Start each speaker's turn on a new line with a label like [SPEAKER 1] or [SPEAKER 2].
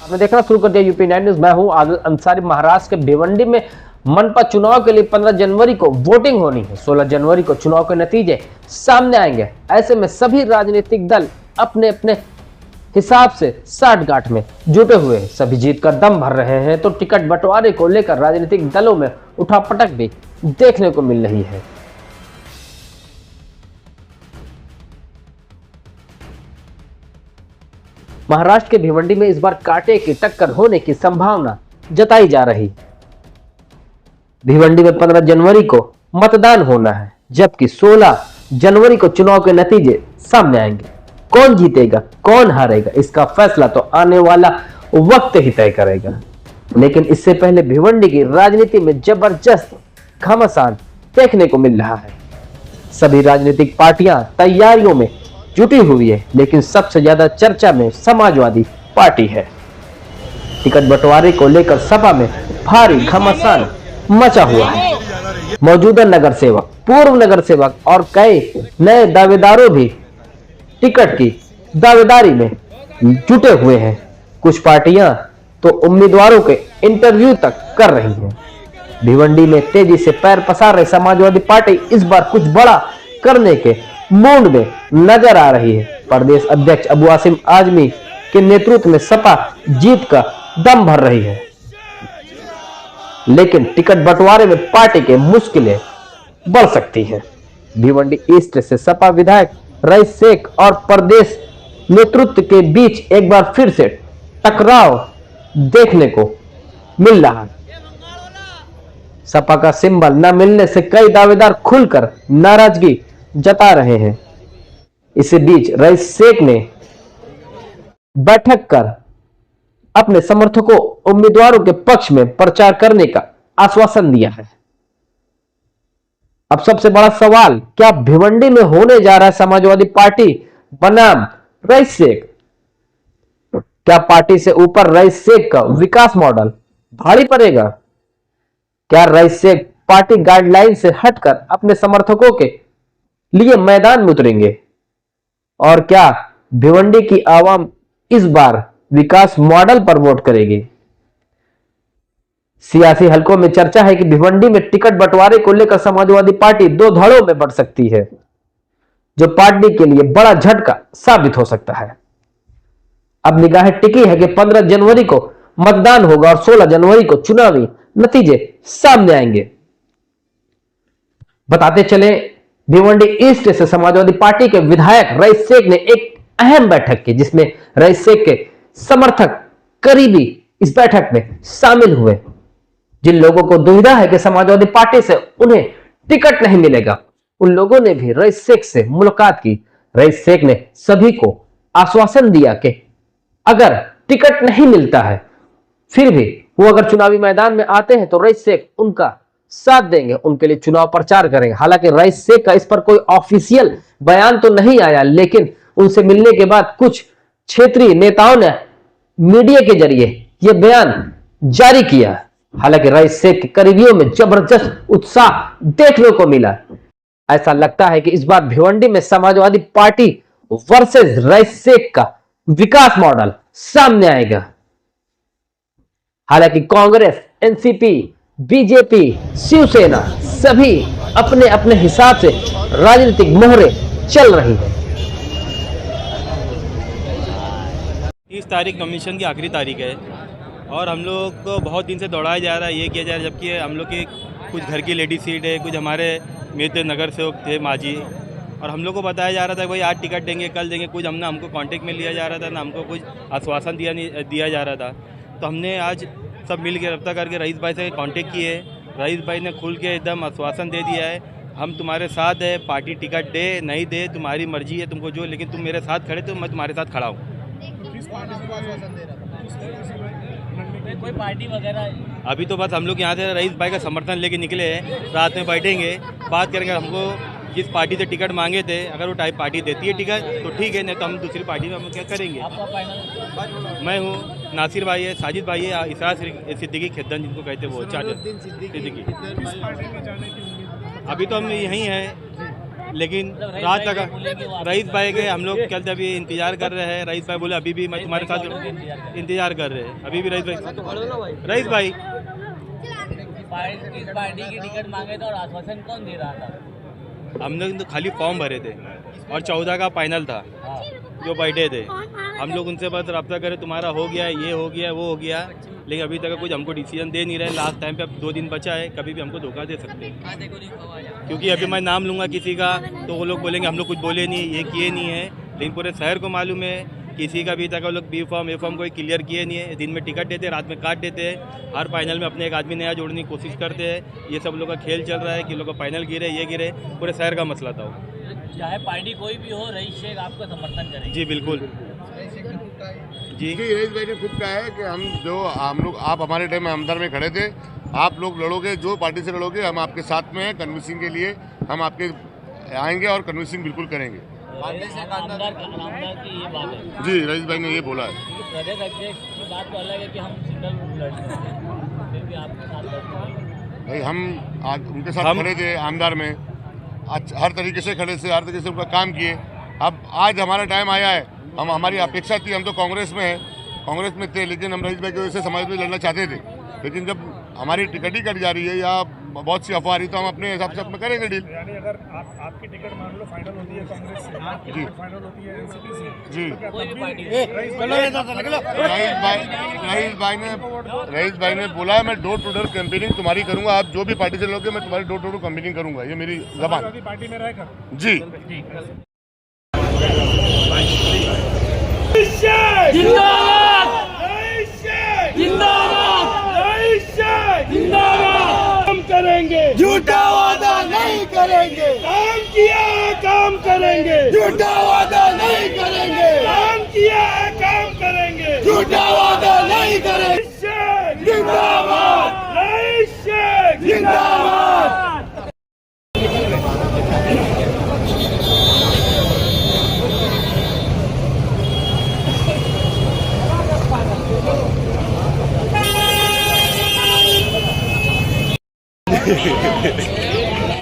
[SPEAKER 1] आपने देखना शुरू कर दिया यूपी 9 न्यूज। मैं हूं आदिल अंसारी। महाराष्ट्र के भिवंडी में मनपा चुनाव के लिए 15 जनवरी को वोटिंग होनी है। 16 जनवरी को चुनाव के नतीजे सामने आएंगे। ऐसे में सभी राजनीतिक दल अपने अपने हिसाब से साठगांठ में जुटे हुए हैं। सभी जीत कर दम भर रहे हैं तो टिकट बंटवारे को लेकर राजनीतिक दलों में उठापटक भी देखने को मिल रही है। महाराष्ट्र के भिवंडी में इस बार कांटे की टक्कर होने की संभावना जताई जा रही। भिवंडी में 15 जनवरी को मतदान होना है, जबकि 16 जनवरी को चुनाव के नतीजे सामने आएंगे। कौन जीतेगा कौन हारेगा इसका फैसला तो आने वाला वक्त ही तय करेगा। लेकिन इससे पहले भिवंडी की राजनीति में जबरदस्त घमासान देखने को मिल रहा है। सभी राजनीतिक पार्टियां तैयारियों में जुटी हुई है, लेकिन सबसे ज्यादा चर्चा में समाजवादी पार्टी है। टिकट बंटवारे को लेकर सपा में भारी घमासान मचा हुआ है। मौजूदा नगर सेवक, पूर्व नगर सेवक और कई नए दावेदारों भी टिकट की दावेदारी में जुटे हुए हैं। कुछ पार्टियां तो उम्मीदवारों के इंटरव्यू तक कर रही हैं। भिवंडी में तेजी से पैर पसार रही समाजवादी पार्टी इस बार कुछ बड़ा करने के मूड में नजर आ रही है। प्रदेश अध्यक्ष अबू आसिम आजमी के नेतृत्व में सपा जीत का दम भर रही है, लेकिन टिकट बंटवारे में पार्टी के मुश्किलें बढ़ सकती हैं। भिवंडी ईस्ट से सपा विधायक रईस शेख और प्रदेश नेतृत्व के बीच एक बार फिर से टकराव देखने को मिल रहा है। सपा का सिंबल न मिलने से कई दावेदार खुलकर नाराजगी जता रहे हैं। इसी बीच रईस शेख ने बैठक कर अपने समर्थकों उम्मीदवारों के पक्ष में प्रचार करने का आश्वासन दिया है। अब सबसे बड़ा सवाल, क्या भिवंडी में होने जा रहा है समाजवादी पार्टी बनाम रईस शेख? क्या पार्टी से ऊपर रईस शेख का विकास मॉडल भारी पड़ेगा? क्या रईस शेख पार्टी गाइडलाइन से हटकर अपने समर्थकों के लिए मैदान में उतरेंगे? और क्या भिवंडी की आवाम इस बार विकास मॉडल पर वोट करेगी? सियासी हलकों में चर्चा है कि भिवंडी में टिकट बंटवारे को लेकर समाजवादी पार्टी दो धड़ों में बढ़ सकती है, जो पार्टी के लिए बड़ा झटका साबित हो सकता है। अब निगाहें टिकी है कि 15 जनवरी को मतदान होगा और 16 जनवरी को चुनावी नतीजे सामने आएंगे। बताते चले, भिवंडी ईस्ट से समाजवादी पार्टी के विधायक रईस शेख ने एक अहम बैठक की, जिसमें रईस शेख के समर्थक करीबी इस बैठक में शामिल हुए। जिन लोगों को दुविधा है कि समाजवादी पार्टी से उन्हें टिकट नहीं मिलेगा, उन लोगों ने भी रईस शेख से मुलाकात की। रईस शेख ने सभी को आश्वासन दिया कि अगर टिकट नहीं मिलता है, फिर भी वो अगर चुनावी मैदान में आते हैं तो रईस शेख उनका साथ देंगे, उनके लिए चुनाव प्रचार करेंगे। हालांकि रईस शेख का इस पर कोई ऑफिशियल बयान तो नहीं आया, लेकिन उनसे मिलने के बाद कुछ क्षेत्रीय नेताओं ने मीडिया के जरिए यह बयान जारी किया। हालांकि रईस शेख के करीबियों में जबरदस्त उत्साह देखने को मिला। ऐसा लगता है कि इस बार भिवंडी में Samajwadi party versus rice Sheikh का विकास मॉडल सामने आएगा। हालांकि कांग्रेस, एनसीपी, बीजेपी, शिवसेना सभी अपने अपने हिसाब से राजनीतिक मोहरे चल रही है।
[SPEAKER 2] 30 तारीख नॉमिनेशन की आखिरी तारीख है और हम लोग को बहुत दिन से दौड़ाया जा रहा है, ये किया जा रहा है, जबकि हम लोग की कुछ घर की लेडी सीट है, कुछ हमारे मित्र नगर सेवक थे माजी, और हम लोग को बताया जा रहा था भाई आज टिकट देंगे कल देंगे। कुछ हमको कांटेक्ट में लिया जा रहा था ना, हमको कुछ आश्वासन दिया जा रहा था। तो हमने आज सब मिल के रब्ता करके रईस भाई से कांटेक्ट किए। रईस भाई ने खुल के एकदम आश्वासन दे दिया है, हम तुम्हारे साथ है, पार्टी टिकट दे नहीं दे तुम्हारी मर्जी है, तुमको जो, लेकिन तुम मेरे साथ खड़े तो मैं तुम्हारे साथ खड़ा हूँ। कोई पार्टी वगैरह अभी तो बस हम लोग यहाँ से रईस भाई का समर्थन लेके निकले हैं, रात में बैठेंगे, बात करेंगे। हमको जिस पार्टी से टिकट मांगे थे, अगर वो टाइप पार्टी देती है टिकट तो ठीक है, नहीं तो हम दूसरी पार्टी में हम क्या करेंगे। मैं हूँ, नासिर भाई है, साजिद भाई है, इसरार सिद्दीकी खिद्दन जिनको कहते हैं, वो चाचा सिद्दीकी। अभी तो हम यहीं हैं, लेकिन रात तक रईस भाई के हम लोग कल अभी इंतजार कर रहे हैं। रईस भाई बोले अभी भी मैं तुम्हारे साथ इंतजार कर रहे हैं। अभी भी रईस भाई
[SPEAKER 3] किस पार्टी की टिकट मांगे थे और आश्वासन कौन दे रहा था?
[SPEAKER 2] हम लोग तो खाली फॉर्म भरे थे और 14 का फाइनल था जो बैठे थे। हम लोग उनसे बस रब्ता करे तुम्हारा हो गया, ये हो गया, वो हो गया, लेकिन अभी तक कुछ हमको डिसीजन दे नहीं रहे। लास्ट टाइम पे अब 2 दिन बचा है, कभी भी हमको धोखा दे सकते हैं। क्योंकि अभी मैं नाम लूँगा किसी का तो वो लोग बोलेंगे हम लोग कुछ बोले नहीं, ये किए नहीं है। लेकिन पूरे शहर को मालूम है किसी का भी तक वो लोग बी फॉर्म ए फॉर्म कोई क्लियर किए नहीं है। दिन में टिकट देते, रात में काट देते हैं। हर फाइनल में अपने एक आदमी नया जोड़ने की कोशिश करते हैं। ये सब लोग का खेल चल रहा है कि लोग का फाइनल गिरे, ये गिरे, पूरे शहर का मसला था वो।
[SPEAKER 3] चाहे पार्टी कोई भी हो, रईस शेख आपका समर्थन करेंगे?
[SPEAKER 2] जी बिल्कुल जी।
[SPEAKER 4] रईस भाई ने खुद कहा है कि हम लोग आप हमारे टाइम में हमदर में खड़े थे, आप लोग लड़ोगे, जो पार्टी से लड़ोगे हम आपके साथ में हैं। कन्विंसिंग के लिए हम आपके आएंगे और कन्विंसिंग बिल्कुल करेंगे।
[SPEAKER 3] आमदार की ये बात है
[SPEAKER 4] जी, रईस भाई ने ये बोला है।
[SPEAKER 3] प्रदेश अध्यक्ष की बात तो अलग है कि हम सिंगल लड़ते हैं, फिर भी आपके साथ लड़ते हैं।
[SPEAKER 4] भाई हम आज उनके साथ खड़े थे आमदार में, हर तरीके से खड़े थे, हर तरीके से उनका काम किए। अब आज हमारा टाइम आया है, हमारी अपेक्षा थी, हम तो कांग्रेस में थे, लेकिन हम रईस भाई की वजह से समाज में लड़ना चाहते थे। लेकिन जब हमारी टिकट ही कट जा रही है या बहुत सी अफवाह आ रही तो हम अपने हिसाब से अपने करेंगे डील।
[SPEAKER 5] यानी अगर आपकी टिकट मान लो फाइनल होती है कांग्रेस से, आपकी टिकट फाइनल होती है एनसीपी से,
[SPEAKER 4] जी,
[SPEAKER 5] तो क्या
[SPEAKER 3] कोई भी
[SPEAKER 5] तब
[SPEAKER 3] पार्टी
[SPEAKER 4] रईस भाई ने बोला है मैं डोर टू डोर कैंपेनिंग तुम्हारी करूंगा। आप जो भी पार्टी से लोगे मैं तुम्हारी डोर टू डोर कैंपेनिंग करूंगा, ये मेरी जबान।
[SPEAKER 5] समाजवादी पार्टी में रहकर
[SPEAKER 4] जी।
[SPEAKER 6] काम करेंगे, झूठा वादा नहीं करेंगे। काम किया है काम करेंगे, झूठा वादा नहीं करेंगे। काम किया है काम करेंगे, झूठा वादा नहीं करेंगे। जिंदाबाद रईस शेख, जिंदाबाद।